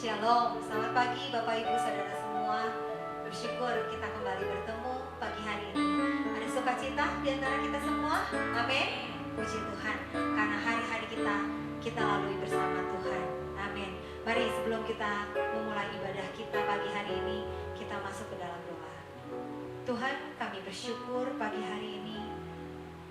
Shalom, selamat pagi Bapak Ibu Saudara semua. Bersyukur kita kembali bertemu pagi hari ini. Ada sukacita di antara kita semua. Amin. Puji Tuhan, karena hari-hari kita lalui bersama Tuhan. Amin. Mari sebelum kita memulai ibadah kita pagi hari ini, kita masuk ke dalam doa. Tuhan, kami bersyukur pagi hari ini.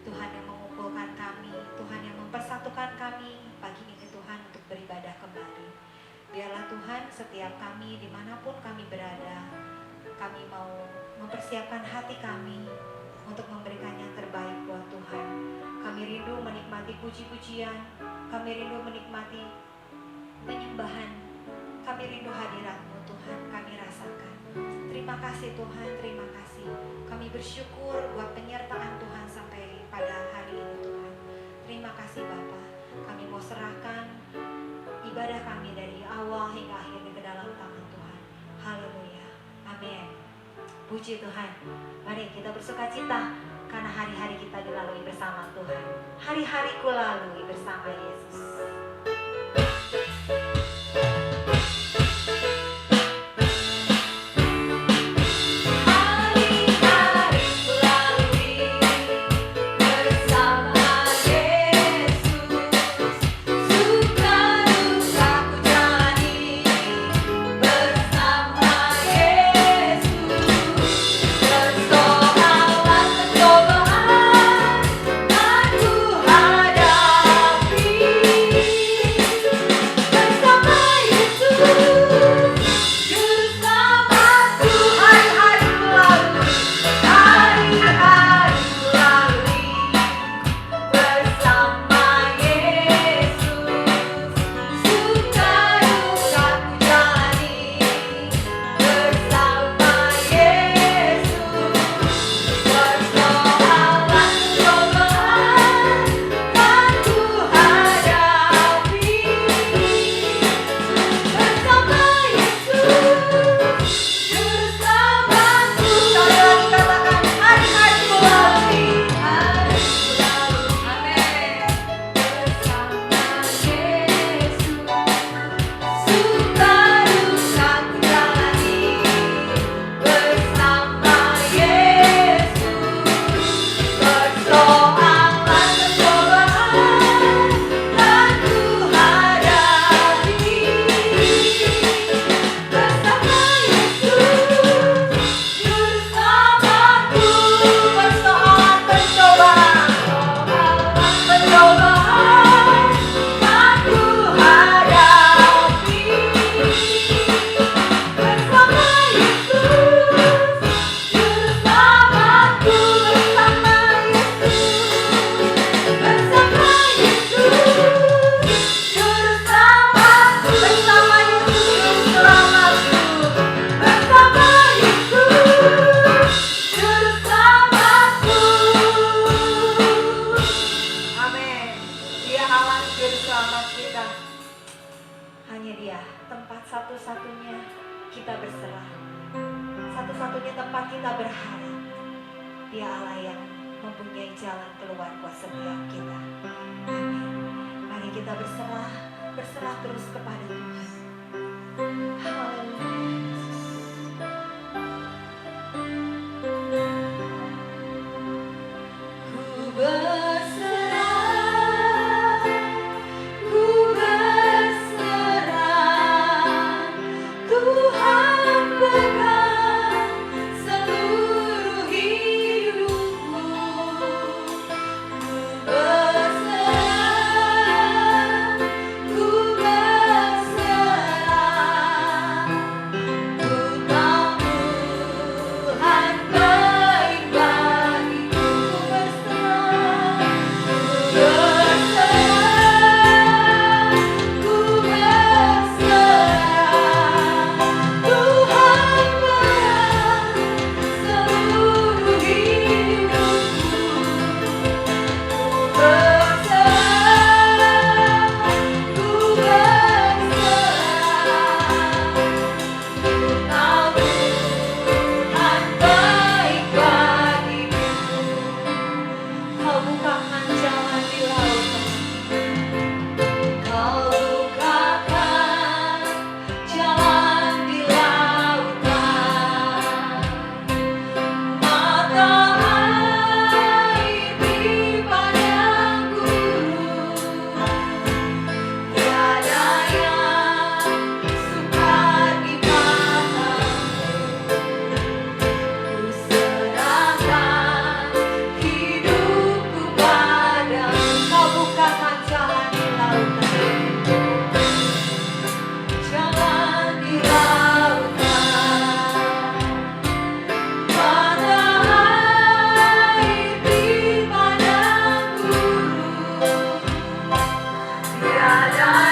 Tuhan yang mengumpulkan kami, Tuhan yang mempersatukan kami pagi ini Tuhan untuk beribadah kembali. Biarlah Tuhan setiap kami dimanapun kami berada, kami mau mempersiapkan hati kami untuk memberikan yang terbaik buat Tuhan. Kami rindu menikmati puji-pujian, kami rindu menikmati penyembahan, kami rindu hadirat-Mu Tuhan, kami rasakan. Terima kasih Tuhan, terima kasih. Kami bersyukur buat penyertaan Tuhan sampai pada hari ini Tuhan. Terima kasih Bapa. Kami mau serahkan ibadah kami dari awal hingga akhir ke dalam tangan Tuhan. Haleluya. Amin. Puji Tuhan. Mari kita bersukacita karena hari-hari kita dilalui bersama Tuhan. Hari-hariku lalui bersama Yesus. Selalu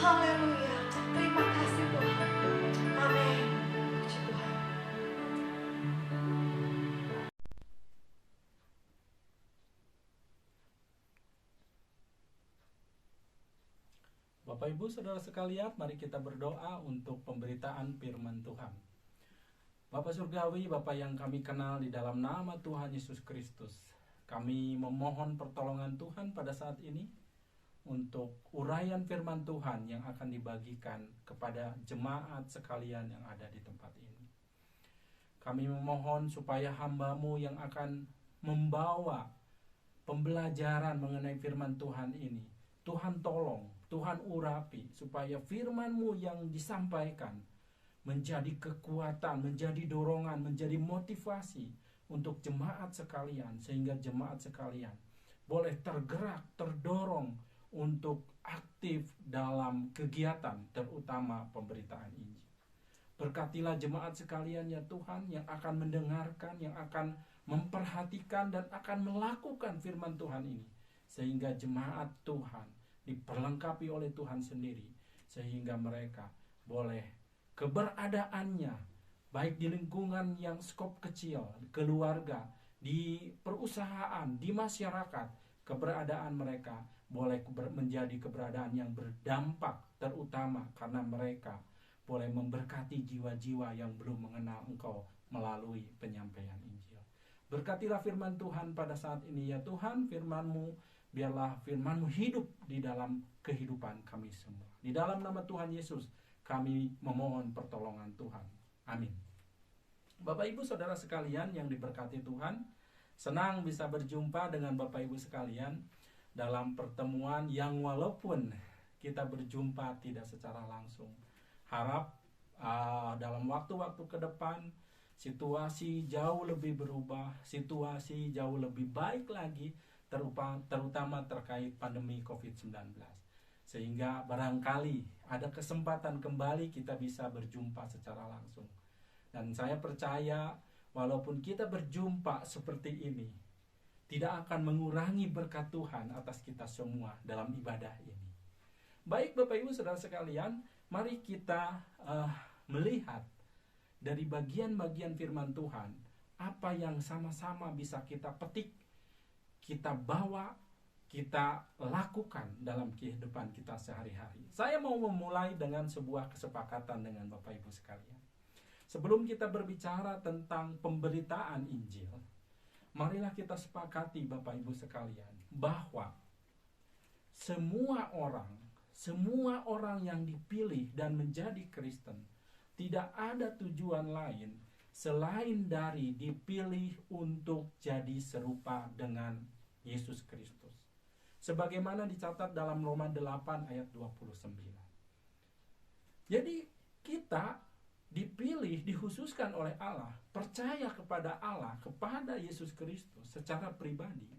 Haleluya. Terima kasih Tuhan. Amin. Puji Tuhan. Bapak Ibu Saudara sekalian, mari kita berdoa untuk pemberitaan firman Tuhan. Bapa Surgawi, Bapa yang kami kenal, di dalam nama Tuhan Yesus Kristus, kami memohon pertolongan Tuhan pada saat ini untuk uraian firman Tuhan yang akan dibagikan kepada jemaat sekalian yang ada di tempat ini. Kami memohon supaya hamba-Mu yang akan membawa pembelajaran mengenai firman Tuhan ini, Tuhan tolong, Tuhan urapi, supaya firman-Mu yang disampaikan menjadi kekuatan, menjadi dorongan, menjadi motivasi untuk jemaat sekalian, sehingga jemaat sekalian boleh tergerak, terdorong untuk aktif dalam kegiatan, terutama pemberitaan Injil. Berkatilah jemaat sekalian ya Tuhan, yang akan mendengarkan, yang akan memperhatikan dan akan melakukan firman Tuhan ini, sehingga jemaat Tuhan diperlengkapi oleh Tuhan sendiri, sehingga mereka boleh keberadaannya, baik di lingkungan yang skop kecil, keluarga, di perusahaan, di masyarakat, keberadaan mereka boleh menjadi keberadaan yang berdampak, terutama karena mereka boleh memberkati jiwa-jiwa yang belum mengenal Engkau melalui penyampaian Injil. Berkatilah firman Tuhan pada saat ini ya Tuhan, firman-Mu, biarlah firman-Mu hidup di dalam kehidupan kami semua. Di dalam nama Tuhan Yesus kami memohon pertolongan Tuhan. Amin. Bapak Ibu Saudara sekalian yang diberkati Tuhan, senang bisa berjumpa dengan Bapak Ibu sekalian dalam pertemuan yang walaupun kita berjumpa tidak secara langsung. Harap dalam waktu-waktu ke depan situasi jauh lebih berubah, situasi jauh lebih baik lagi, terutama terkait pandemi COVID-19. Sehingga barangkali ada kesempatan kembali kita bisa berjumpa secara langsung. Dan saya percaya walaupun kita berjumpa seperti ini, tidak akan mengurangi berkat Tuhan atas kita semua dalam ibadah ini. Baik Bapak Ibu Saudara sekalian, mari kita melihat dari bagian-bagian firman Tuhan, apa yang sama-sama bisa kita petik, kita bawa, kita lakukan dalam kehidupan kita sehari-hari. Saya mau memulai dengan sebuah kesepakatan dengan Bapak Ibu sekalian. Sebelum kita berbicara tentang pemberitaan Injil, marilah kita sepakati Bapak Ibu sekalian, bahwa semua orang yang dipilih dan menjadi Kristen, tidak ada tujuan lain selain dari dipilih untuk jadi serupa dengan Yesus Kristus. Sebagaimana dicatat dalam Roma 8 ayat 29. Jadi kita dipilih, dikhususkan oleh Allah, percaya kepada Allah, kepada Yesus Kristus secara pribadi.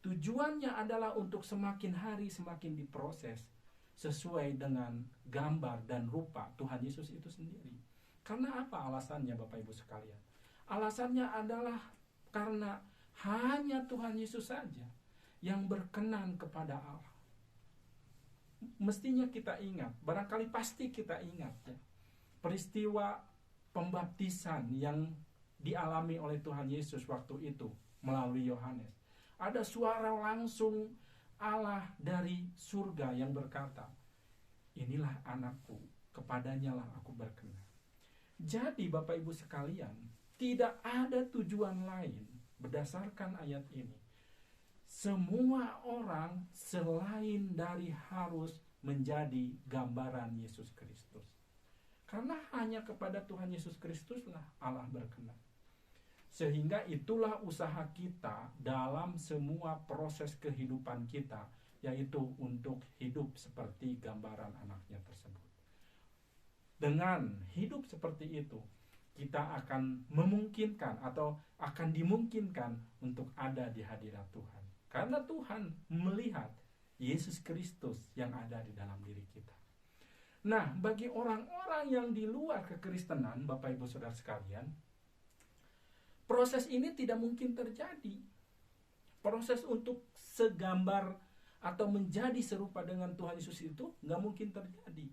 Tujuannya adalah untuk semakin hari semakin diproses sesuai dengan gambar dan rupa Tuhan Yesus itu sendiri. Karena apa alasannya Bapak Ibu sekalian? Alasannya adalah karena hanya Tuhan Yesus saja yang berkenan kepada Allah. Mestinya kita ingat, barangkali pasti kita ingat ya, peristiwa pembaptisan yang dialami oleh Tuhan Yesus waktu itu melalui Yohanes. Ada suara langsung Allah dari surga yang berkata, "Inilah anakku, kepadanya lah aku berkenan." Jadi Bapak Ibu sekalian, tidak ada tujuan lain berdasarkan ayat ini. Semua orang selain dari harus menjadi gambaran Yesus Kristus. Karena hanya kepada Tuhan Yesus Kristuslah Allah berkenan. Sehingga itulah usaha kita dalam semua proses kehidupan kita, yaitu untuk hidup seperti gambaran anaknya tersebut. Dengan hidup seperti itu, kita akan memungkinkan atau akan dimungkinkan untuk ada di hadirat Tuhan. Karena Tuhan melihat Yesus Kristus yang ada di dalam diri kita. Nah, bagi orang-orang yang di luar kekristenan, Bapak Ibu Saudara sekalian, proses ini tidak mungkin terjadi. Proses untuk segambar atau menjadi serupa dengan Tuhan Yesus itu nggak mungkin terjadi.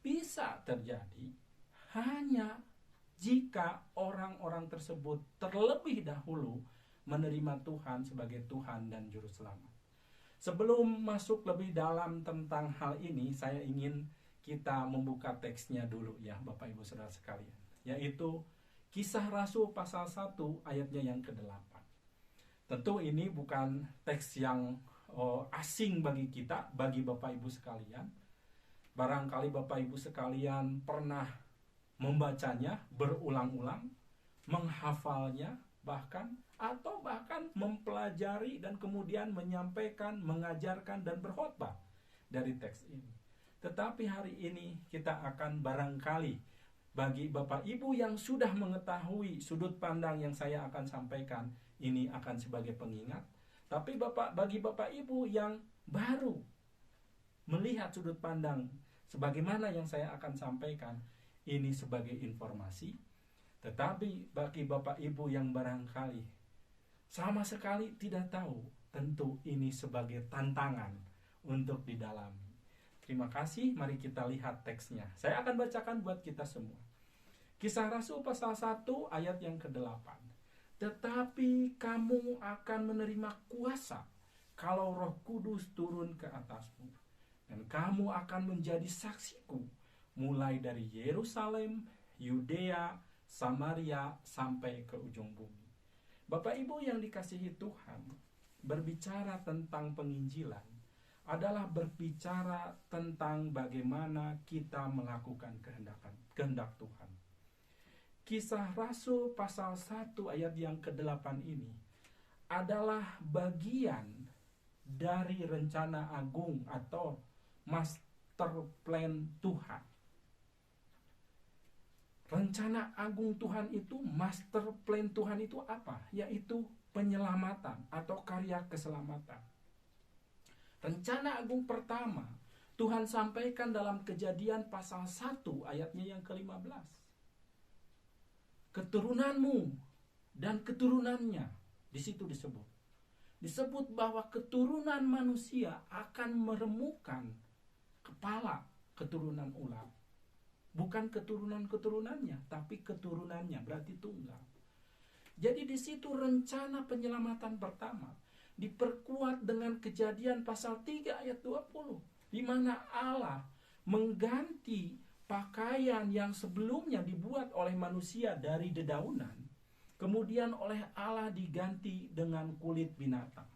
Bisa terjadi hanya jika orang-orang tersebut terlebih dahulu menerima Tuhan sebagai Tuhan dan Juru Selamat. Sebelum masuk lebih dalam tentang hal ini, saya ingin kita membuka teksnya dulu ya Bapak Ibu Saudara sekalian. Yaitu Kisah Rasul pasal 1 ayatnya yang ke-8. Tentu ini bukan teks yang asing bagi kita, bagi Bapak Ibu sekalian. Barangkali Bapak Ibu sekalian pernah membacanya berulang-ulang, menghafalnya bahkan, atau bahkan mempelajari dan kemudian menyampaikan, mengajarkan dan berkhotbah dari teks ini. Tetapi hari ini kita akan barangkali bagi Bapak Ibu yang sudah mengetahui sudut pandang yang saya akan sampaikan, ini akan sebagai pengingat. Tapi bagi Bapak Ibu yang baru melihat sudut pandang sebagaimana yang saya akan sampaikan, ini sebagai informasi. Tetapi bagi Bapak Ibu yang barangkali sama sekali tidak tahu, tentu ini sebagai tantangan untuk didalami. Terima kasih, mari kita lihat teksnya. Saya akan bacakan buat kita semua. Kisah Rasul pasal 1 ayat yang ke-8. Tetapi kamu akan menerima kuasa kalau Roh Kudus turun ke atasmu. Dan kamu akan menjadi saksiku mulai dari Yerusalem, Yudea, Samaria sampai ke ujung bumi. Bapak Ibu yang dikasihi Tuhan, berbicara tentang penginjilan adalah berbicara tentang bagaimana kita melakukan kehendak Tuhan. Kisah Rasul pasal 1 ayat yang ke-8 ini adalah bagian dari rencana agung atau master plan Tuhan. Rencana agung Tuhan itu, master plan Tuhan itu apa? Yaitu penyelamatan atau karya keselamatan. Rencana agung pertama Tuhan sampaikan dalam Kejadian pasal 1 ayatnya yang ke-15. Keturunanmu dan keturunannya, di situ disebut. Disebut bahwa keturunan manusia akan meremukkan kepala keturunan ular. Bukan keturunan-keturunannya, tapi keturunannya, berarti tunggal. Jadi di situ rencana penyelamatan pertama diperkuat dengan Kejadian pasal 3 ayat 20, di mana Allah mengganti pakaian yang sebelumnya dibuat oleh manusia dari dedaunan, kemudian oleh Allah diganti dengan kulit binatang.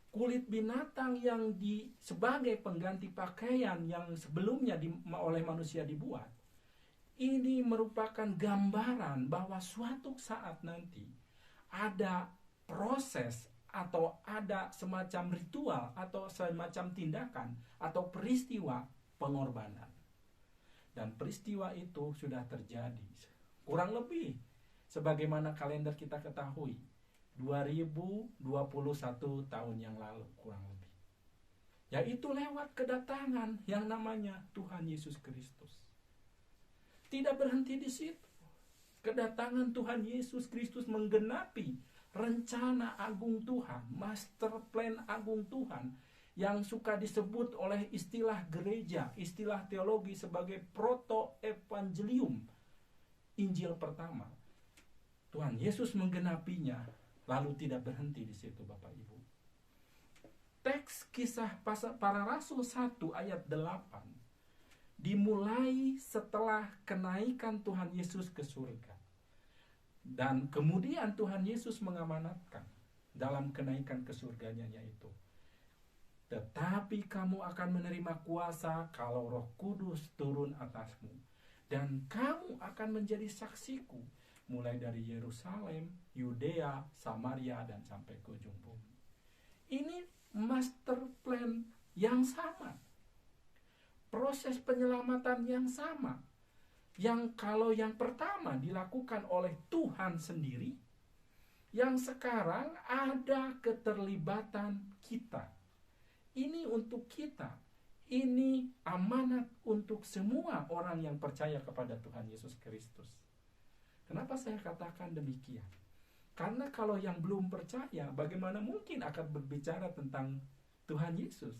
Kulit binatang yang sebagai pengganti pakaian yang sebelumnya oleh manusia dibuat, ini merupakan gambaran bahwa suatu saat nanti ada proses atau ada semacam ritual atau semacam tindakan atau peristiwa pengorbanan. Dan peristiwa itu sudah terjadi kurang lebih sebagaimana kalender kita ketahui 2021 tahun yang lalu kurang lebih. Yaitu lewat kedatangan yang namanya Tuhan Yesus Kristus. Tidak berhenti di situ. Kedatangan Tuhan Yesus Kristus menggenapi rencana agung Tuhan, master plan agung Tuhan yang suka disebut oleh istilah gereja, istilah teologi sebagai proto-evangelium, Injil pertama. Tuhan Yesus menggenapinya, lalu tidak berhenti di situ Bapak Ibu. Teks Kisah Para Rasul 1 ayat 8 dimulai setelah kenaikan Tuhan Yesus ke surga. Dan kemudian Tuhan Yesus mengamanatkan dalam kenaikan ke surganya, yaitu tetapi kamu akan menerima kuasa kalau Roh Kudus turun atasmu, dan kamu akan menjadi saksiku mulai dari Yerusalem, Yudea, Samaria, dan sampai ke ujung bumi. Ini master plan yang sama. Proses penyelamatan yang sama. Yang kalau yang pertama dilakukan oleh Tuhan sendiri, yang sekarang ada keterlibatan kita. Ini untuk kita. Ini amanat untuk semua orang yang percaya kepada Tuhan Yesus Kristus. Kenapa saya katakan demikian? Karena kalau yang belum percaya, bagaimana mungkin akan berbicara tentang Tuhan Yesus?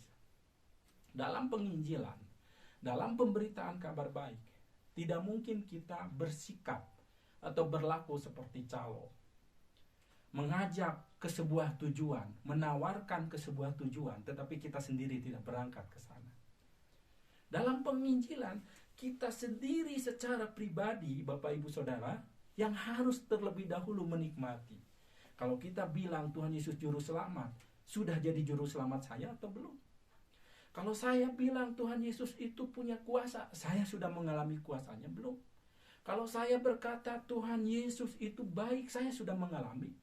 Dalam penginjilan, dalam pemberitaan kabar baik, tidak mungkin kita bersikap atau berlaku seperti calo. Mengajak ke sebuah tujuan, menawarkan ke sebuah tujuan, tetapi kita sendiri tidak berangkat ke sana. Dalam penginjilan, kita sendiri secara pribadi, Bapak Ibu Saudara, yang harus terlebih dahulu menikmati. Kalau kita bilang Tuhan Yesus juru selamat, sudah jadi juru selamat saya atau belum? Kalau saya bilang Tuhan Yesus itu punya kuasa, saya sudah mengalami kuasanya belum? Kalau saya berkata Tuhan Yesus itu baik, saya sudah mengalami.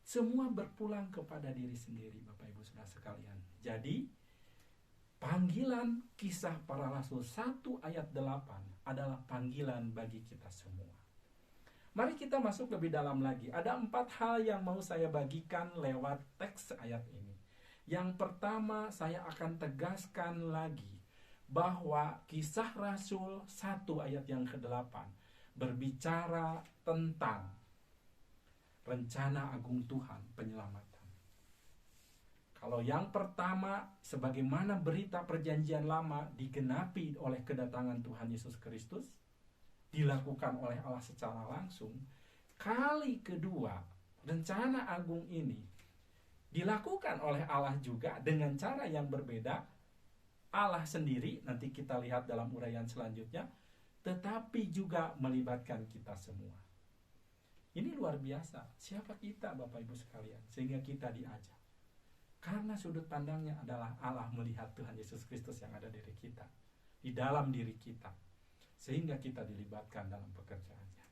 Semua berpulang kepada diri sendiri, Bapak Ibu Saudara sekalian. Jadi, panggilan Kisah Para Rasul 1 ayat 8 adalah panggilan bagi kita semua. Mari kita masuk lebih dalam lagi. Ada 4 hal yang mau saya bagikan lewat teks ayat ini. Yang pertama, saya akan tegaskan lagi bahwa Kisah Rasul 1 ayat yang ke-8 berbicara tentang rencana agung Tuhan penyelamatan. Kalau yang pertama, sebagaimana berita perjanjian lama digenapi oleh kedatangan Tuhan Yesus Kristus, dilakukan oleh Allah secara langsung. Kali kedua, rencana agung ini dilakukan oleh Allah juga dengan cara yang berbeda. Allah sendiri, nanti kita lihat dalam uraian selanjutnya, tetapi juga melibatkan kita semua. Ini luar biasa. Siapa kita, Bapak Ibu sekalian, sehingga kita diajak? Karena sudut pandangnya adalah Allah melihat Tuhan Yesus Kristus yang ada di diri kita, di dalam diri kita, sehingga kita dilibatkan dalam pekerjaannya.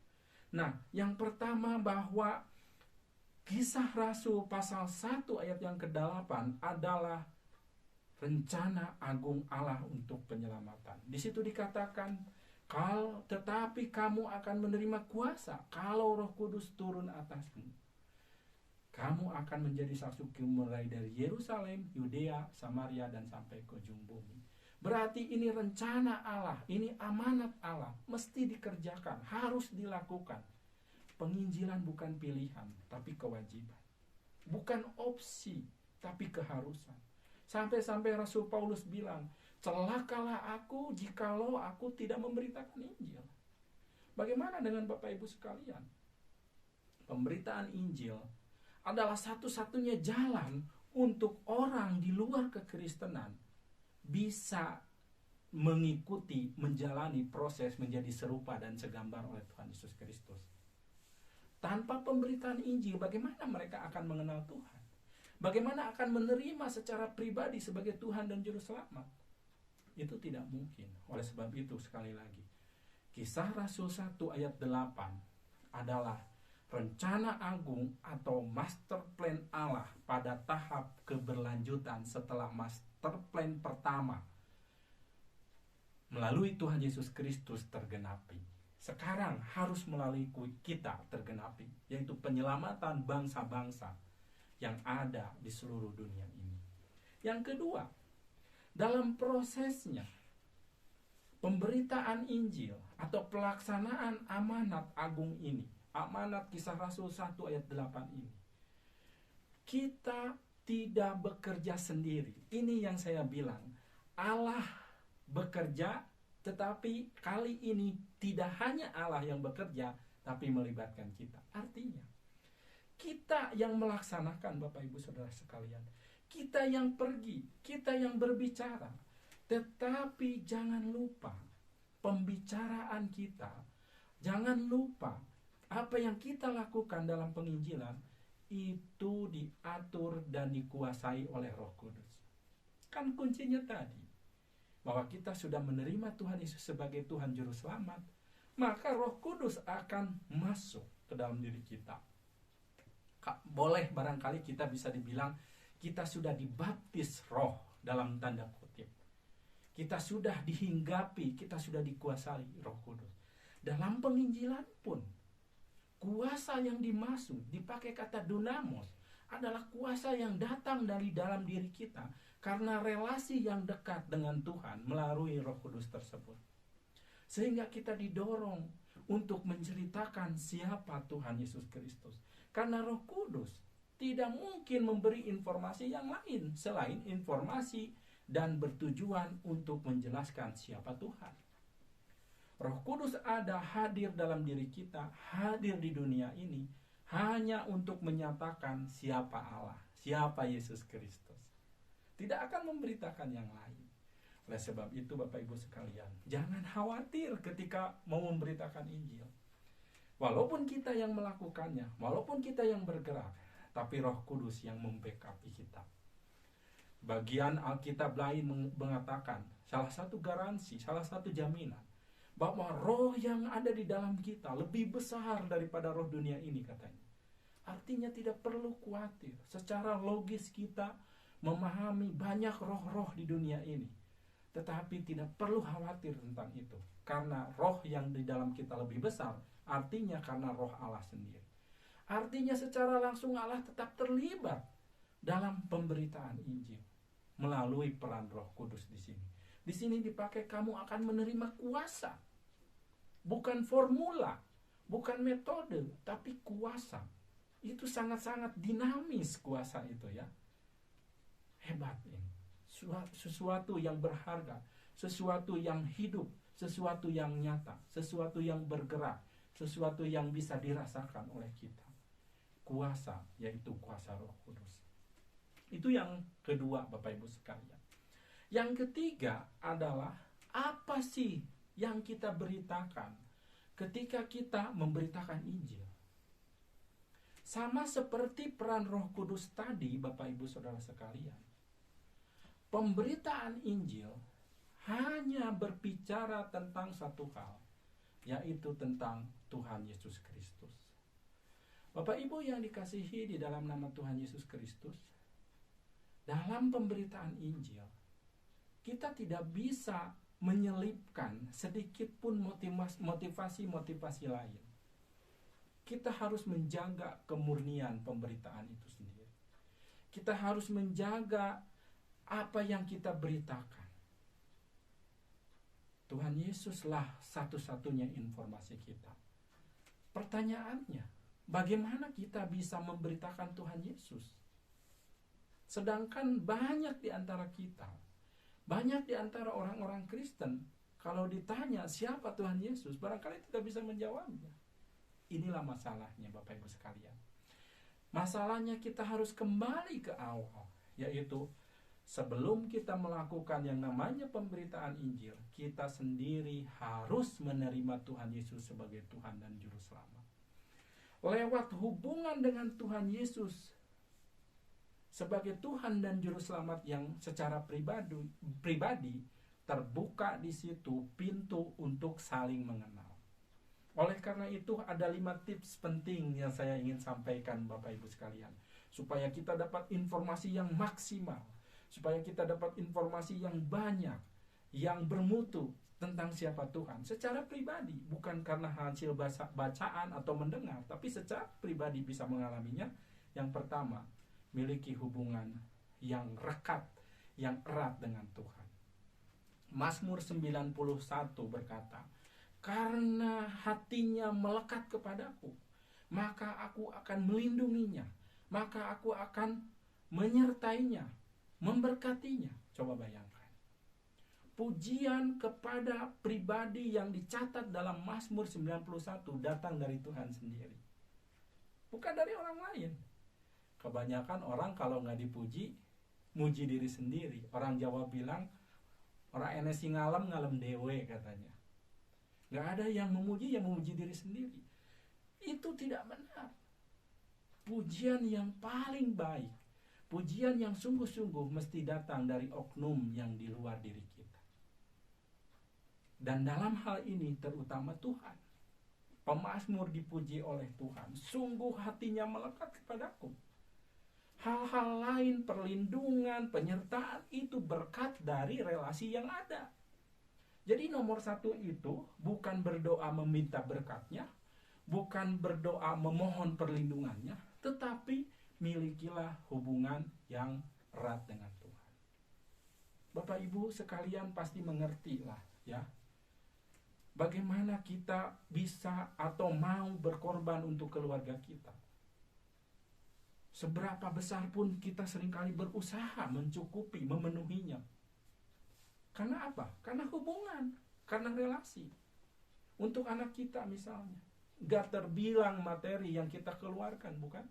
Nah, yang pertama bahwa Kisah Rasul pasal 1 ayat yang ke-8 adalah rencana agung Allah untuk penyelamatan. Di situ dikatakan, tetapi kamu akan menerima kuasa kalau Roh Kudus turun atasmu. Kamu akan menjadi saksiku mulai dari Yerusalem, Yudea, Samaria, dan sampai ke ujung bumi. Berarti ini rencana Allah, ini amanat Allah, mesti dikerjakan, harus dilakukan. Penginjilan bukan pilihan, tapi kewajiban. Bukan opsi, tapi keharusan. Sampai-sampai Rasul Paulus bilang, celakalah aku jikalau aku tidak memberitakan Injil. Bagaimana dengan Bapak Ibu sekalian? Pemberitaan Injil adalah satu-satunya jalan untuk orang di luar kekristenan bisa mengikuti, menjalani proses menjadi serupa dan segambar oleh Tuhan Yesus Kristus. Tanpa pemberitaan Injil, bagaimana mereka akan mengenal Tuhan? Bagaimana akan menerima secara pribadi sebagai Tuhan dan Juru Selamat? Itu tidak mungkin. Oleh sebab itu, sekali lagi, Kisah Rasul 1 ayat 8 adalah rencana agung atau master plan Allah pada tahap keberlanjutan setelah master plan pertama melalui Tuhan Yesus Kristus tergenapi. Sekarang harus melalui kita tergenapi, yaitu penyelamatan bangsa-bangsa yang ada di seluruh dunia ini. Yang kedua, dalam prosesnya pemberitaan Injil atau pelaksanaan amanat agung ini, amanat Kisah Rasul 1 ayat 8 ini, kita tidak bekerja sendiri. Ini yang saya bilang, Allah bekerja, tetapi kali ini tidak hanya Allah yang bekerja, tapi melibatkan kita. Artinya, kita yang melaksanakan, Bapak Ibu Saudara sekalian, kita yang pergi, kita yang berbicara, tetapi jangan lupa pembicaraan kita, jangan lupa apa yang kita lakukan dalam penginjilan itu diatur dan dikuasai oleh Roh Kudus. Kan kuncinya tadi, bahwa kita sudah menerima Tuhan Yesus sebagai Tuhan Juru Selamat, maka Roh Kudus akan masuk ke dalam diri kita. Boleh barangkali kita bisa dibilang kita sudah dibaptis roh dalam tanda kutip. Kita sudah dihinggapi, kita sudah dikuasai Roh Kudus. Dalam penginjilan pun, kuasa yang dimaksud, dipakai kata dunamos, adalah kuasa yang datang dari dalam diri kita karena relasi yang dekat dengan Tuhan melalui Roh Kudus tersebut. Sehingga kita didorong, untuk menceritakan siapa Tuhan Yesus Kristus. Karena Roh Kudus tidak mungkin memberi informasi yang lain selain informasi dan bertujuan untuk menjelaskan siapa Tuhan. Roh Kudus ada hadir dalam diri kita, hadir di dunia ini hanya untuk menyatakan siapa Allah, siapa Yesus Kristus. Tidak akan memberitakan yang lain. Oleh sebab itu Bapak Ibu sekalian, jangan khawatir ketika mau memberitakan Injil. Walaupun kita yang melakukannya, walaupun kita yang bergerak, tapi Roh Kudus yang membackup kita. Bagian Alkitab lain mengatakan, salah satu garansi, salah satu jaminan, bahwa roh yang ada di dalam kita lebih besar daripada roh dunia ini katanya. Artinya tidak perlu khawatir. Secara logis kita memahami banyak roh-roh di dunia ini. Tetapi tidak perlu khawatir tentang itu. Karena roh yang di dalam kita lebih besar, artinya karena roh Allah sendiri. Artinya secara langsung Allah tetap terlibat dalam pemberitaan Injil melalui peran Roh Kudus di sini. Di sini dipakai kamu akan menerima kuasa. Bukan formula, bukan metode, tapi kuasa. Itu sangat-sangat dinamis kuasa itu ya. Hebat ini. Sesuatu yang berharga, sesuatu yang hidup, sesuatu yang nyata, sesuatu yang bergerak, sesuatu yang bisa dirasakan oleh kita. Kuasa, yaitu kuasa Roh Kudus. Itu yang kedua Bapak Ibu sekalian. Yang ketiga adalah apa sih yang kita beritakan ketika kita memberitakan Injil. Sama seperti peran Roh Kudus tadi Bapak Ibu Saudara sekalian. Pemberitaan Injil hanya berbicara tentang satu hal, yaitu tentang Tuhan Yesus Kristus. Bapak Ibu yang dikasihi di dalam nama Tuhan Yesus Kristus, dalam pemberitaan Injil, kita tidak bisa menyelipkan sedikit pun motivasi-motivasi lain. Kita harus menjaga kemurnian pemberitaan itu sendiri. Kita harus menjaga apa yang kita beritakan. Tuhan Yesuslah satu-satunya informasi kita. Pertanyaannya, bagaimana kita bisa memberitakan Tuhan Yesus? Sedangkan banyak di antara kita, banyak di antara orang-orang Kristen, kalau ditanya siapa Tuhan Yesus, barangkali tidak bisa menjawabnya. Inilah masalahnya Bapak Ibu sekalian. Masalahnya kita harus kembali ke awal, yaitu sebelum kita melakukan yang namanya pemberitaan Injil, kita sendiri harus menerima Tuhan Yesus sebagai Tuhan dan Juru Selamat. Lewat hubungan dengan Tuhan Yesus sebagai Tuhan dan Juru Selamat yang secara pribadi terbuka di situ pintu untuk saling mengenal. Oleh karena itu ada 5 tips penting yang saya ingin sampaikan Bapak Ibu sekalian, supaya kita dapat informasi yang maksimal, supaya kita dapat informasi yang banyak, yang bermutu tentang siapa Tuhan secara pribadi, bukan karena hasil bacaan atau mendengar, tapi secara pribadi bisa mengalaminya. Yang pertama, miliki hubungan yang rekat, yang erat dengan Tuhan. Mazmur 91 berkata, karena hatinya melekat kepadaku, maka aku akan melindunginya, maka aku akan menyertainya, memberkatinya. Coba bayangkan. Pujian kepada pribadi yang dicatat dalam Mazmur 91 datang dari Tuhan sendiri. Bukan dari orang lain. Kebanyakan orang kalau nggak dipuji, muji diri sendiri. Orang Jawa bilang, orang enesi ngalem dewe katanya. Nggak ada yang memuji diri sendiri. Itu tidak benar. Pujian yang paling baik, pujian yang sungguh-sungguh mesti datang dari oknum yang di luar diri kita. Dan dalam hal ini terutama Tuhan. Pemazmur dipuji oleh Tuhan. Sungguh hatinya melekat kepadaku. Hal-hal lain, perlindungan, penyertaan itu berkat dari relasi yang ada. Jadi nomor 1 itu bukan berdoa meminta berkatnya, bukan berdoa memohon perlindungannya, tetapi milikilah hubungan yang erat dengan Tuhan. Bapak Ibu sekalian pasti mengerti lah ya, Bagaimana kita bisa atau mau berkorban untuk keluarga kita. Seberapa besar pun kita seringkali berusaha mencukupi, memenuhinya. Karena apa? Karena hubungan, karena relasi. Untuk anak kita misalnya, gak terbilang materi yang kita keluarkan, bukan?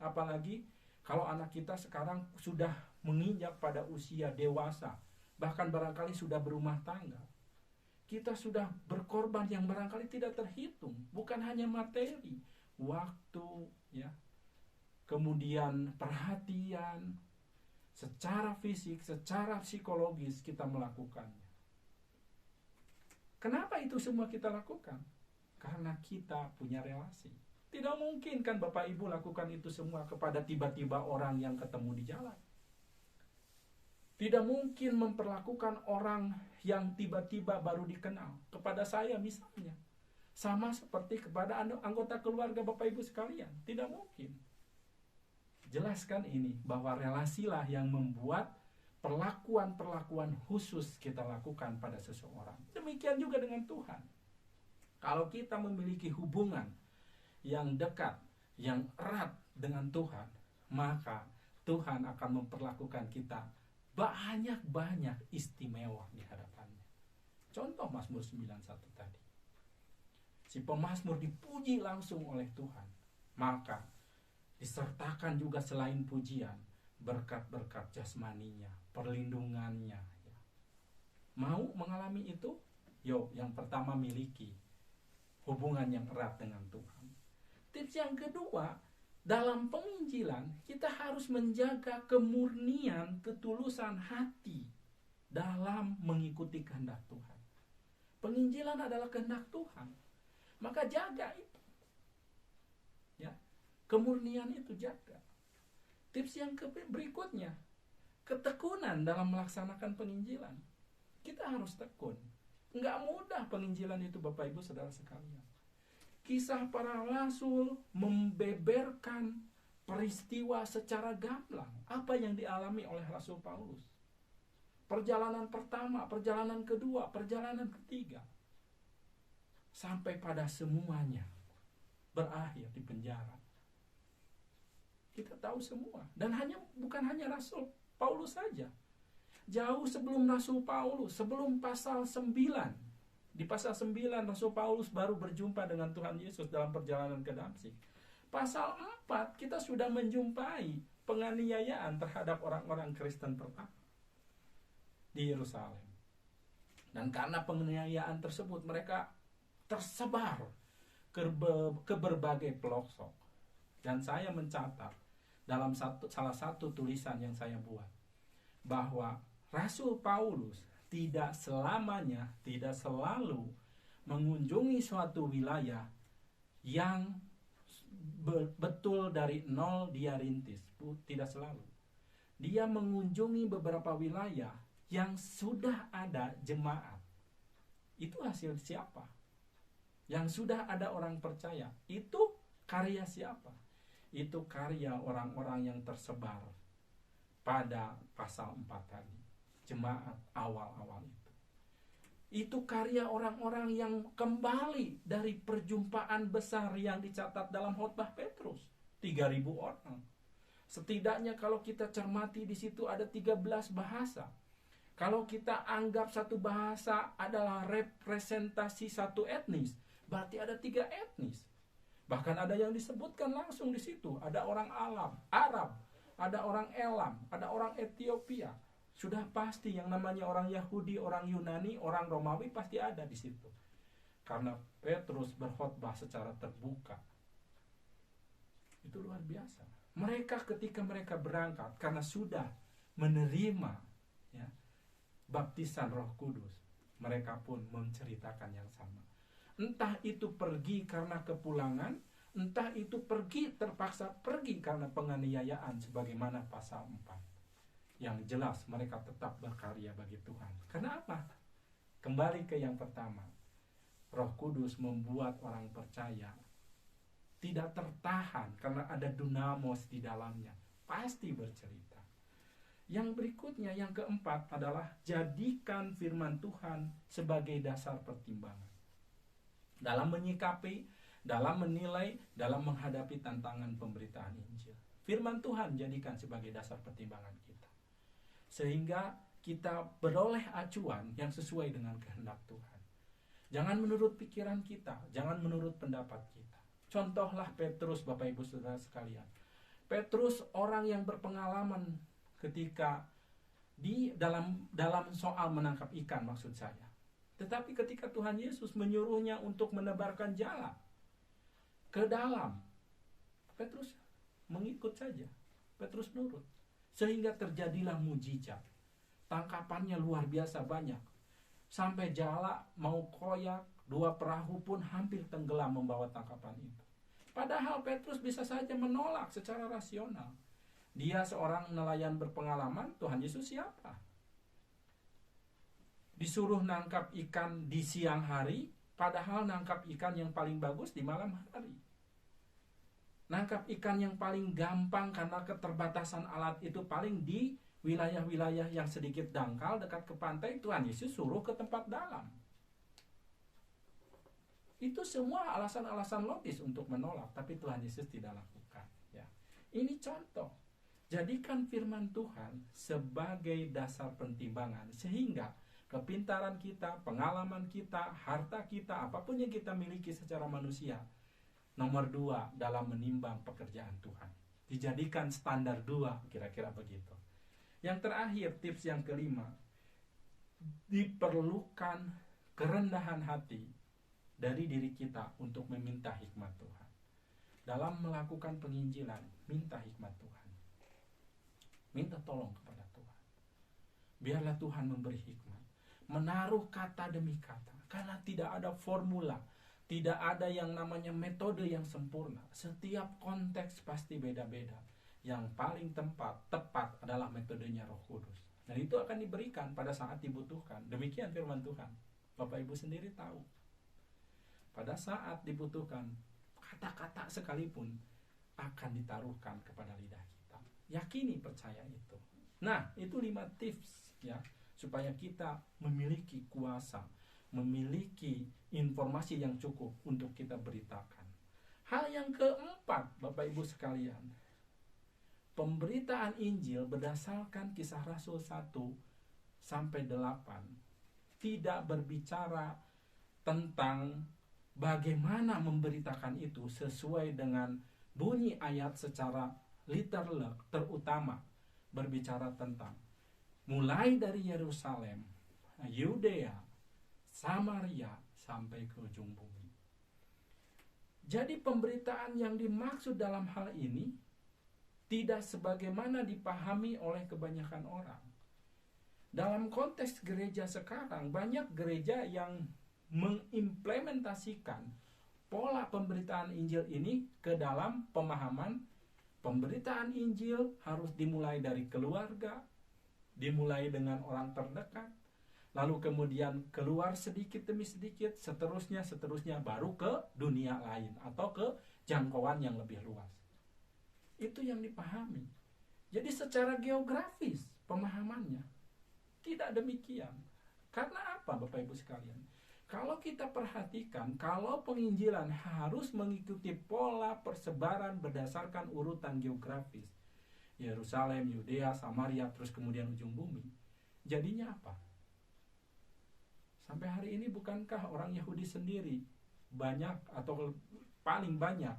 Apalagi kalau anak kita sekarang sudah menginjak pada usia dewasa, bahkan barangkali sudah berumah tangga. Kita sudah berkorban yang barangkali tidak terhitung, bukan hanya materi, waktu, ya, kemudian perhatian, secara fisik, secara psikologis kita melakukannya. Kenapa itu semua kita lakukan? Karena kita punya relasi. Tidak mungkin kan Bapak Ibu lakukan itu semua kepada tiba-tiba orang yang ketemu di jalan. Tidak mungkin memperlakukan orang yang tiba-tiba baru dikenal. Kepada saya misalnya. Sama seperti kepada anggota keluarga Bapak Ibu sekalian. Tidak mungkin. Jelaskan ini, bahwa relasilah yang membuat perlakuan-perlakuan khusus kita lakukan pada seseorang. Demikian juga dengan Tuhan. Kalau kita memiliki hubungan yang dekat, yang erat dengan Tuhan, maka Tuhan akan memperlakukan kita banyak-banyak istimewa di hadapannya. Contoh Mazmur 91 tadi. Si pemazmur dipuji langsung oleh Tuhan. Maka disertakan juga selain pujian, berkat-berkat jasmaninya, perlindungannya. Mau mengalami itu? Yuk, yang pertama miliki hubungan yang erat dengan Tuhan. Tips yang kedua, dalam penginjilan kita harus menjaga kemurnian, ketulusan hati dalam mengikuti kehendak Tuhan. Penginjilan adalah kehendak Tuhan, maka jaga itu. Ya, kemurnian itu jaga. Tips yang berikutnya, ketekunan dalam melaksanakan penginjilan. Kita harus tekun. Enggak mudah penginjilan itu Bapak Ibu Saudara sekalian. Kisah para rasul membeberkan peristiwa secara gamblang. Apa yang dialami oleh Rasul Paulus. Perjalanan pertama, perjalanan kedua, perjalanan ketiga. Sampai pada semuanya berakhir di penjara. Kita tahu semua. Dan bukan hanya Rasul Paulus saja. Jauh sebelum Rasul Paulus, sebelum pasal 9. Di pasal 9 Rasul Paulus baru berjumpa dengan Tuhan Yesus dalam perjalanan ke Damsyik. Pasal 4 kita sudah menjumpai penganiayaan terhadap orang-orang Kristen pertama di Yerusalem. Dan karena penganiayaan tersebut mereka tersebar ke berbagai pelosok. Dan saya mencatat dalam salah satu tulisan yang saya buat bahwa Rasul Paulus tidak selamanya, tidak selalu mengunjungi suatu wilayah yang betul dari nol dia rintis. Tidak selalu. Dia mengunjungi beberapa wilayah yang sudah ada jemaat. Itu hasil siapa? Yang sudah ada orang percaya. Itu karya siapa? Itu karya orang-orang yang tersebar pada pasal 4 tadi. Jemaat awal-awal itu. Itu karya orang-orang yang kembali dari perjumpaan besar yang dicatat dalam khotbah Petrus. 3.000 orang. Setidaknya kalau kita cermati di situ ada 13 bahasa. Kalau kita anggap satu bahasa adalah representasi satu etnis, berarti ada 3 etnis. Bahkan ada yang disebutkan langsung di situ. Ada orang Arab, ada orang Elam, ada orang Ethiopia. Sudah pasti yang namanya orang Yahudi, orang Yunani, orang Romawi pasti ada di situ. Karena Petrus berkhotbah secara terbuka. Itu luar biasa. Mereka ketika mereka berangkat karena sudah menerima baptisan Roh Kudus, mereka pun menceritakan yang sama. Entah itu pergi karena kepulangan, entah itu terpaksa pergi karena penganiayaan sebagaimana pasal 4. Yang jelas mereka tetap berkarya bagi Tuhan. Karena apa? Kembali ke yang pertama. Roh Kudus membuat orang percaya tidak tertahan karena ada dunamos di dalamnya. Pasti bercerita. Yang berikutnya, yang keempat adalah jadikan firman Tuhan sebagai dasar pertimbangan. dalam menyikapi, dalam menilai, dalam menghadapi tantangan pemberitaan Injil. Firman Tuhan jadikan sebagai dasar pertimbangan kita, sehingga kita beroleh acuan yang sesuai dengan kehendak Tuhan. Jangan menurut pikiran kita, jangan menurut pendapat kita. Contohlah Petrus, Bapak Ibu Saudara sekalian. Petrus orang yang berpengalaman ketika di dalam soal menangkap ikan, maksud saya. Tetapi ketika Tuhan Yesus menyuruhnya untuk menebarkan jala ke dalam, Petrus mengikut saja. Petrus nurut. Sehingga terjadilah mujizat. Tangkapannya luar biasa banyak. Sampai jala mau koyak, 2 perahu pun hampir tenggelam membawa tangkapan itu. Padahal Petrus bisa saja menolak secara rasional. Dia seorang nelayan berpengalaman, Tuhan Yesus siapa? Disuruh nangkap ikan di siang hari, padahal nangkap ikan yang paling bagus di malam hari. Nangkap ikan yang paling gampang karena keterbatasan alat itu paling di wilayah-wilayah yang sedikit dangkal dekat ke pantai, Tuhan Yesus suruh ke tempat dalam. Itu semua alasan-alasan logis untuk menolak, tapi Tuhan Yesus tidak lakukan. Ya. Ini contoh. Jadikan firman Tuhan sebagai dasar pertimbangan, sehingga kepintaran kita, pengalaman kita, harta kita, apapun yang kita miliki secara manusia, nomor 2 dalam menimbang pekerjaan Tuhan. Dijadikan standar 2, kira-kira begitu. Yang terakhir, tips yang kelima, diperlukan kerendahan hati dari diri kita untuk meminta hikmat Tuhan. Dalam melakukan penginjilan, minta hikmat Tuhan. Minta tolong kepada Tuhan. Biarlah Tuhan memberi hikmat. Menaruh kata demi kata. Karena tidak ada formula. Tidak ada yang namanya metode yang sempurna. Setiap konteks pasti beda-beda. Yang paling tepat adalah metodenya Roh Kudus. Dan itu akan diberikan pada saat dibutuhkan. Demikian firman Tuhan. Bapak Ibu sendiri tahu. Pada saat dibutuhkan, kata-kata sekalipun akan ditaruhkan kepada lidah kita. Yakini, percaya itu. Nah, itu 5 tips ya, supaya kita memiliki kuasa, memiliki informasi yang cukup untuk kita beritakan. Hal yang keempat, Bapak Ibu sekalian, pemberitaan Injil berdasarkan Kisah Rasul 1 sampai 8 tidak berbicara tentang bagaimana memberitakan itu sesuai dengan bunyi ayat secara literal, terutama berbicara tentang mulai dari Yerusalem, Yudea, Samaria sampai ke ujung bumi. Jadi pemberitaan yang dimaksud dalam hal ini tidak sebagaimana dipahami oleh kebanyakan orang. Dalam konteks gereja sekarang, banyak gereja yang mengimplementasikan pola pemberitaan Injil ini ke dalam pemahaman pemberitaan Injil harus dimulai dari keluarga, dimulai dengan orang terdekat, lalu kemudian keluar sedikit demi sedikit, seterusnya baru ke dunia lain atau ke jangkauan yang lebih luas. Itu yang dipahami. Jadi secara geografis pemahamannya tidak demikian. Karena apa, Bapak Ibu sekalian? Kalau kita perhatikan, kalau penginjilan harus mengikuti pola persebaran berdasarkan urutan geografis, Yerusalem, Yudea, Samaria, terus kemudian ujung bumi, jadinya apa? Sampai hari ini bukankah orang Yahudi sendiri banyak atau paling banyak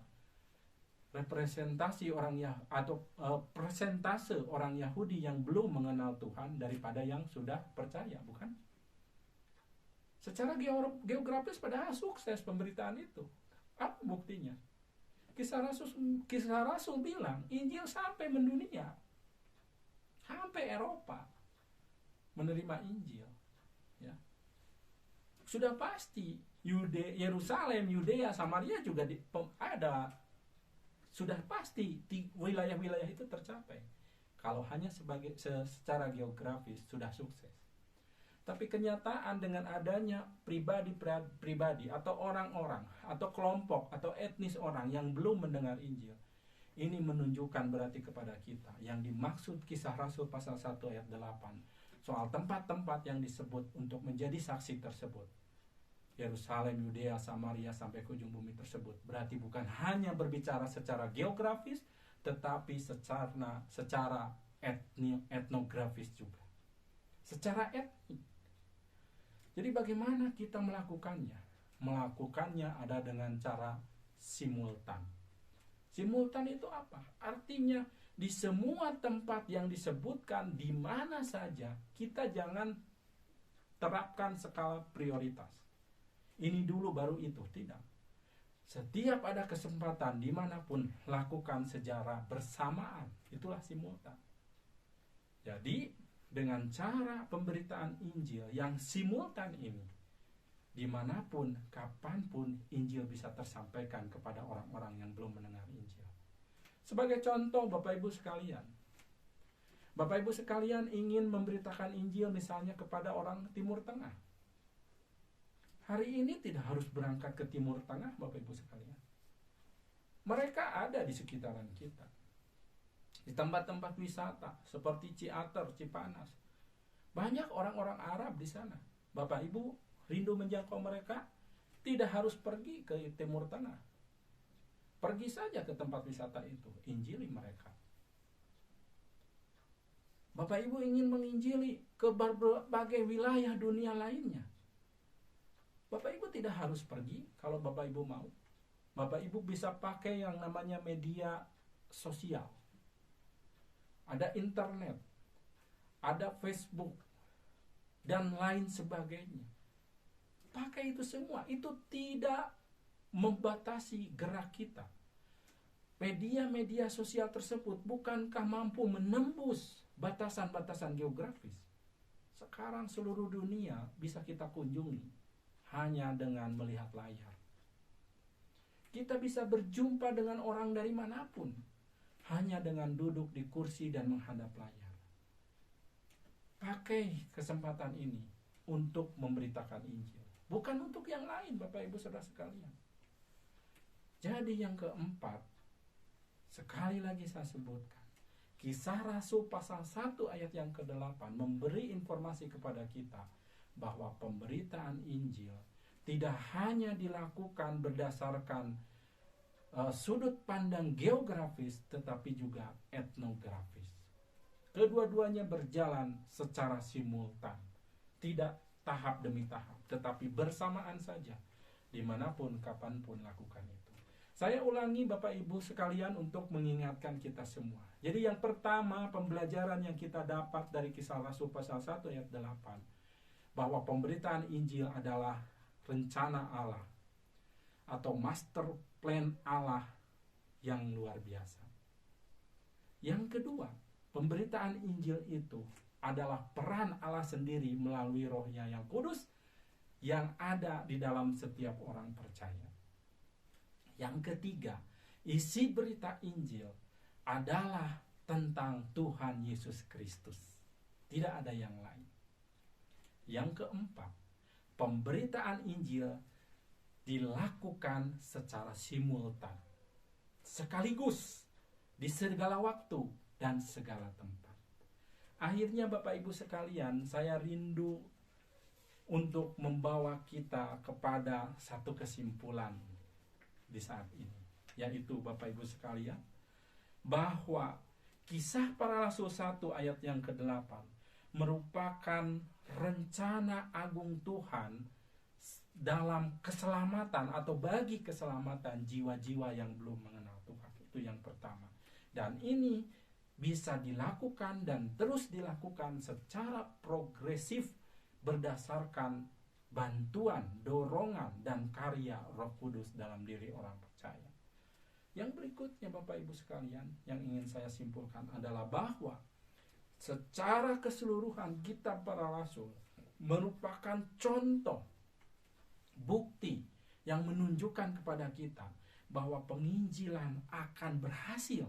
representasi orang atau persentase orang Yahudi yang belum mengenal Tuhan daripada yang sudah percaya, bukan? Secara geografis padahal sukses pemberitaan itu. Apa buktinya? Kisah Rasul bilang Injil sampai mendunia, sampai Eropa menerima Injil. Ya. Sudah pasti Yerusalem, Yudea, Samaria juga ada. Sudah pasti di wilayah-wilayah itu tercapai. Kalau hanya secara geografis sudah sukses. Tapi kenyataan dengan adanya pribadi atau orang-orang atau kelompok atau etnis orang yang belum mendengar Injil, ini menunjukkan berarti kepada kita yang dimaksud Kisah Rasul pasal 1 ayat 8 soal tempat-tempat yang disebut untuk menjadi saksi tersebut Yerusalem, Yudea, Samaria sampai ke ujung bumi tersebut. Berarti bukan hanya berbicara secara geografis, tetapi secara etnografis juga. Secara etnik. Jadi bagaimana kita melakukannya? Melakukannya ada dengan cara simultan. Simultan itu apa? Artinya di semua tempat yang disebutkan, di mana saja, kita jangan terapkan skala prioritas. Ini dulu baru itu, tidak. Setiap ada kesempatan dimanapun, lakukan sejarah bersamaan. Itulah simultan. Jadi dengan cara pemberitaan Injil yang simultan ini, dimanapun, kapanpun Injil bisa tersampaikan kepada orang-orang yang belum mendengar Injil. Sebagai contoh, Bapak Ibu sekalian, Bapak Ibu sekalian ingin memberitakan Injil misalnya kepada orang Timur Tengah. Hari ini tidak harus berangkat ke Timur Tengah, Bapak Ibu sekalian. Mereka ada di sekitaran kita. Di tempat-tempat wisata seperti Ciater, Cipanas. Banyak orang-orang Arab di sana. Bapak Ibu rindu menjangkau mereka, tidak harus pergi ke Timur Tengah. Pergi saja ke tempat wisata itu, injili mereka. Bapak Ibu ingin menginjili ke berbagai wilayah dunia lainnya. Bapak Ibu tidak harus pergi kalau Bapak Ibu mau. Bapak Ibu bisa pakai yang namanya media sosial. Ada internet, ada Facebook, dan lain sebagainya. Pakai itu semua, itu tidak membatasi gerak kita. Media-media sosial tersebut bukankah mampu menembus batasan-batasan geografis? Sekarang seluruh dunia bisa kita kunjungi hanya dengan melihat layar. Kita bisa berjumpa dengan orang dari manapun hanya dengan duduk di kursi dan menghadap layar. Pakai kesempatan ini untuk memberitakan Injil, bukan untuk yang lain, Bapak Ibu Saudara sekalian. Jadi yang keempat, sekali lagi saya sebutkan, Kisah Rasul pasal 1 ayat yang ke-8 memberi informasi kepada kita bahwa pemberitaan Injil tidak hanya dilakukan berdasarkan sudut pandang geografis, tetapi juga etnografis. Kedua-duanya berjalan secara simultan, tidak tahap demi tahap, tetapi bersamaan saja, dimanapun, kapanpun lakukan itu. Saya ulangi Bapak Ibu sekalian untuk mengingatkan kita semua. Jadi yang pertama, pembelajaran yang kita dapat dari Kisah Rasul pasal 1 ayat 8, bahwa pemberitaan Injil adalah rencana Allah atau master plan Allah yang luar biasa. Yang kedua, pemberitaan Injil itu adalah peran Allah sendiri melalui Roh-Nya yang kudus yang ada di dalam setiap orang percaya. Yang ketiga, isi berita Injil adalah tentang Tuhan Yesus Kristus. Tidak ada yang lain. Yang keempat, pemberitaan Injil dilakukan secara simultan, sekaligus, di segala waktu dan segala tempat. Akhirnya Bapak Ibu sekalian, saya rindu untuk membawa kita kepada satu kesimpulan di saat ini, yaitu Bapak Ibu sekalian, bahwa Kisah Para Rasul 1 ayat yang ke-8 merupakan rencana agung Tuhan dalam keselamatan atau bagi keselamatan jiwa-jiwa yang belum mengenal Tuhan. Itu yang pertama. Dan ini bisa dilakukan dan terus dilakukan secara progresif berdasarkan bantuan, dorongan, dan karya Roh Kudus dalam diri orang percaya. Yang berikutnya Bapak Ibu sekalian, yang ingin saya simpulkan adalah bahwa secara keseluruhan Kitab Para Rasul merupakan contoh, bukti yang menunjukkan kepada kita bahwa penginjilan akan berhasil,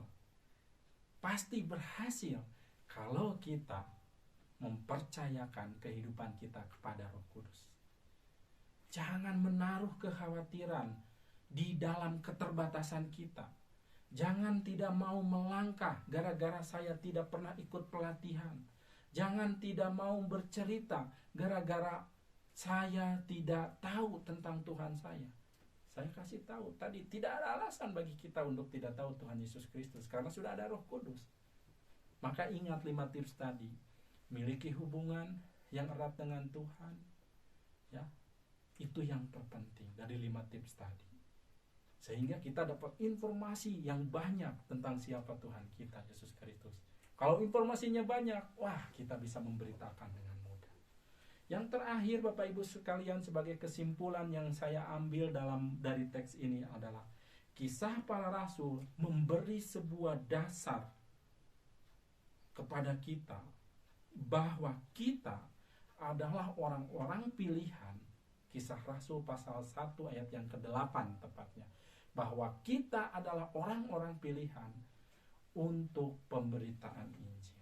pasti berhasil kalau kita mempercayakan kehidupan kita kepada Roh Kudus. Jangan menaruh kekhawatiran di dalam keterbatasan kita. Jangan tidak mau melangkah gara-gara saya tidak pernah ikut pelatihan. Jangan tidak mau bercerita gara-gara saya tidak tahu tentang Tuhan saya kasih tahu tadi, tidak ada alasan bagi kita untuk tidak tahu Tuhan Yesus Kristus karena sudah ada Roh Kudus. Maka ingat 5 tips tadi, miliki hubungan yang erat dengan Tuhan, ya, itu yang terpenting dari 5 tips tadi, sehingga kita dapat informasi yang banyak tentang siapa Tuhan kita Yesus Kristus. Kalau informasinya banyak, wah, kita bisa memberitakan dengan mudah. Yang terakhir Bapak Ibu sekalian, sebagai kesimpulan yang saya ambil dari teks ini adalah Kisah Para Rasul memberi sebuah dasar kepada kita bahwa kita adalah orang-orang pilihan. Kisah Rasul pasal 1 ayat yang ke-8 tepatnya, bahwa kita adalah orang-orang pilihan untuk pemberitaan Injil.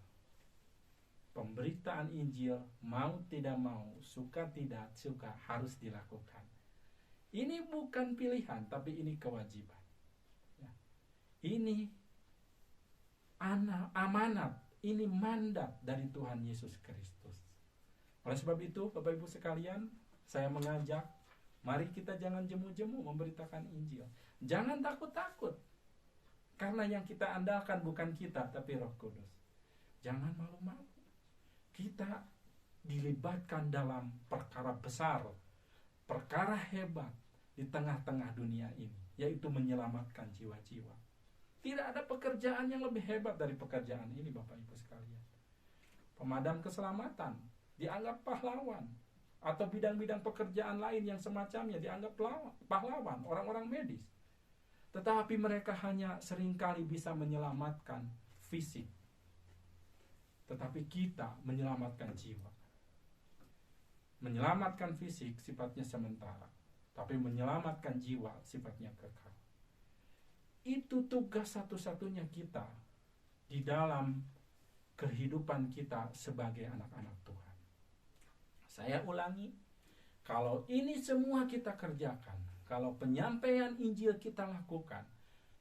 Pemberitaan Injil, mau tidak mau, suka tidak suka, harus dilakukan. Ini bukan pilihan, tapi ini kewajiban. Ya. Ini amanat, ini mandat dari Tuhan Yesus Kristus. Oleh sebab itu, Bapak Ibu sekalian, saya mengajak, mari kita jangan jemu-jemu memberitakan Injil. Jangan takut-takut, karena yang kita andalkan bukan kita, tapi Roh Kudus. Jangan malu-malu. Kita dilibatkan dalam perkara besar, perkara hebat di tengah-tengah dunia ini, yaitu menyelamatkan jiwa-jiwa. Tidak ada pekerjaan yang lebih hebat dari pekerjaan ini, Bapak Ibu sekalian. Pemadam keselamatan dianggap pahlawan, atau bidang-bidang pekerjaan lain yang semacamnya dianggap pahlawan, orang-orang medis. Tetapi mereka hanya seringkali bisa menyelamatkan fisik. Tetapi kita menyelamatkan jiwa. Menyelamatkan fisik sifatnya sementara, tapi menyelamatkan jiwa sifatnya kekal. Itu tugas satu-satunya kita di dalam kehidupan kita sebagai anak-anak Tuhan. Saya ulangi, kalau ini semua kita kerjakan, kalau penyampaian Injil kita lakukan,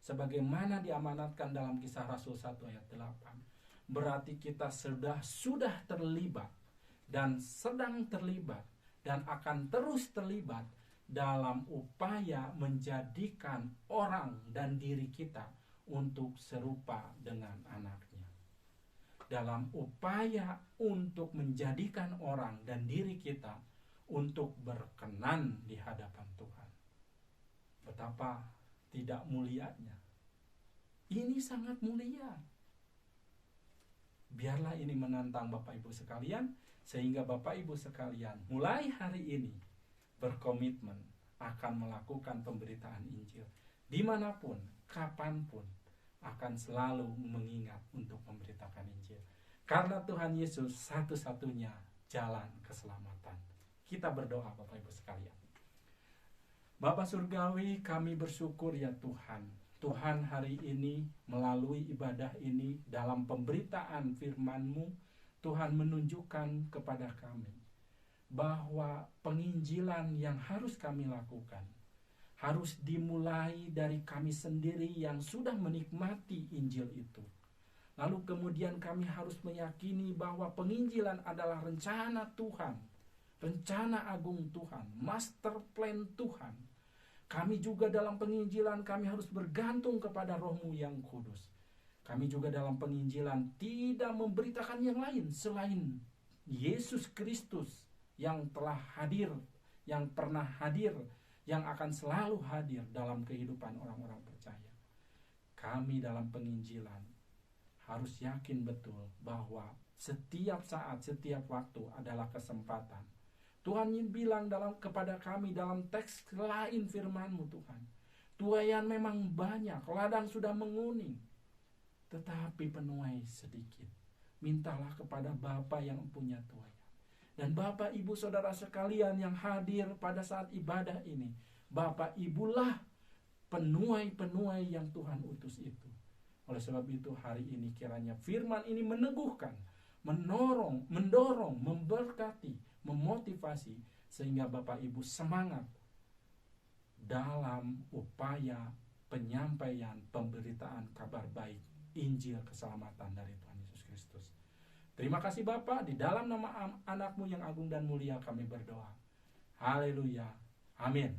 sebagaimana diamanatkan dalam Kisah Rasul 1 ayat 8, berarti kita sudah terlibat dan sedang terlibat dan akan terus terlibat dalam upaya menjadikan orang dan diri kita untuk serupa dengan anaknya. Dalam upaya untuk menjadikan orang dan diri kita untuk berkenan di hadapan Tuhan. Betapa tidak mulianya. Ini sangat mulia. Biarlah ini menantang Bapak Ibu sekalian, sehingga Bapak Ibu sekalian mulai hari ini berkomitmen akan melakukan pemberitaan Injil. Dimanapun, kapanpun, akan selalu mengingat untuk memberitakan Injil. Karena Tuhan Yesus satu-satunya jalan keselamatan. Kita berdoa Bapak Ibu sekalian. Bapa Surgawi, kami bersyukur ya Tuhan. Tuhan hari ini melalui ibadah ini dalam pemberitaan firman-Mu, Tuhan menunjukkan kepada kami bahwa penginjilan yang harus kami lakukan harus dimulai dari kami sendiri yang sudah menikmati Injil itu. Lalu kemudian kami harus meyakini bahwa penginjilan adalah rencana Tuhan, rencana agung Tuhan, master plan Tuhan. Kami juga dalam penginjilan kami harus bergantung kepada Roh-Mu yang kudus. Kami juga dalam penginjilan tidak memberitakan yang lain selain Yesus Kristus yang telah hadir, yang pernah hadir, yang akan selalu hadir dalam kehidupan orang-orang percaya. Kami dalam penginjilan harus yakin betul bahwa setiap saat, setiap waktu adalah kesempatan. Tuhan bilang kepada kami dalam teks lain firman-Mu Tuhan, tuaian memang banyak, ladang sudah menguning, tetapi penuai sedikit. Mintalah kepada Bapa yang punya tuaian. Dan Bapak Ibu Saudara sekalian yang hadir pada saat ibadah ini, Bapak Ibulah penuai-penuai yang Tuhan utus itu. Oleh sebab itu hari ini kiranya firman ini meneguhkan, mendorong, memberkati, memotivasi, sehingga Bapak Ibu semangat dalam upaya penyampaian pemberitaan kabar baik Injil keselamatan dari Tuhan Yesus Kristus. Terima kasih Bapa, di dalam nama anak-Mu yang agung dan mulia kami berdoa. Haleluya. Amin.